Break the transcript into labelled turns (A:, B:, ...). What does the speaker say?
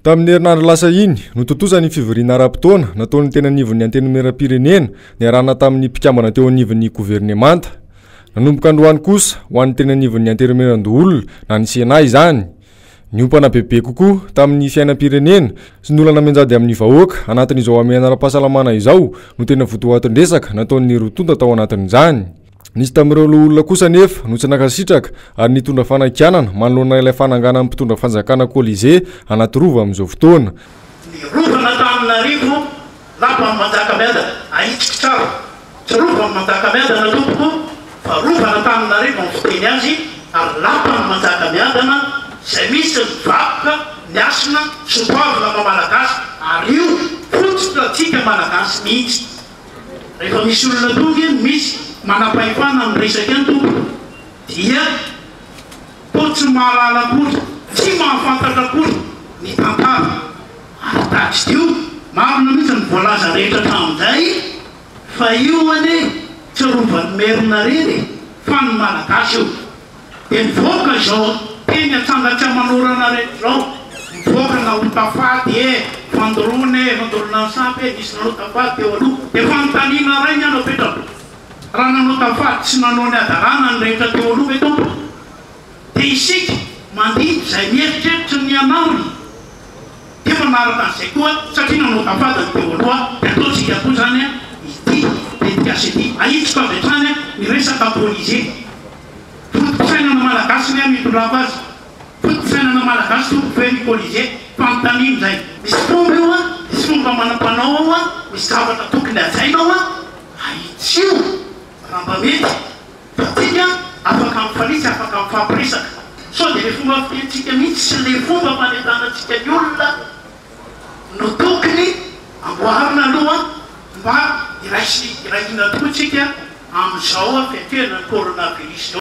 A: Tamin'ny herinandro lasa iny no totozany fivoriana ara-potoana nataon'ny tena anivon'ny antenimieram-pirenena niarahana tamin'ny mpikambana teo anivon'ny gouvernemanta. Nanomboka androany kosa ho an'ny tena anivon'ny antenimieran-doolona na ny CNA izany. Niompana bebe kokoa tamin'ny fiainam-pirenena sy ny olana menjady amin'ny vahoaka anatin'izao amiana ara-pahasalamana izao no tena votoatondresaka nataon'ny rotonda tao anatin'izany. Nisy tamin'ireo olona kosa nefa no tsy nakasitraka ary nitondra fanakianana manoloana ilay fananganana mpitondra fanjakana Colisée anaty rova amin'izao fotoana.
B: Ny rova n'Antananarivo lapa Manjakamiadana ahitsika tsara. Tsy rova Manjakamiadana tompoko fa rova n'Antananarivo ny fiteny azy ary lapa Manjakamiadana izay misy mivakoka ny asina soatoavina malagasy ary io fototsika malagasy mihitsy. Rehefa misy olona tonga misy manapahefana amin'ny resaka ny tompoko dia po tsy mahalala akory, tsy mahafantatra akory ny tantara. Ary tahak'izy io marina mihitsy ny voalaza rehetra hatramin'izay fa io anie tsy rovan'ny Merina irery fa ny malagasy io. Dia mivoaka izao teny atsangatsy amanorana rehetra izao, mivoaka na otafady fandorona ny sampy nisy nanao tafady teo aloha dia fanontaniana ray ny anao petraka. Raha nanao tafady sy nanao ny adarana ny rehetra teo aloha ve tompoko dia isika mandidy izay mieritreritra ny anaony dia manaraka an'izay koa satria nanao tafady ny teo aloha dia ataontsika koa zany ity dedikasy ity ahitsika avy hatrany ny resaka Colisée. Fotofisainana malagasy ny mitondrako azy, fotofisainana malagasy tompoko hoe ny Colisée fanontaniana izay. Misy fomba io misy fomba manam-panao ao misy zavatra tokony hajainao ahitsy io raha mba mety fa tika afaka mifalisy afaka mifampiresaka. So dia le fomba fitentsika mihitsy sy le fomba fanentanantsika ny olona no tokony amboarina aloha mba iraisina tokoa tsika amin'izao fiantohana ny coronavirus.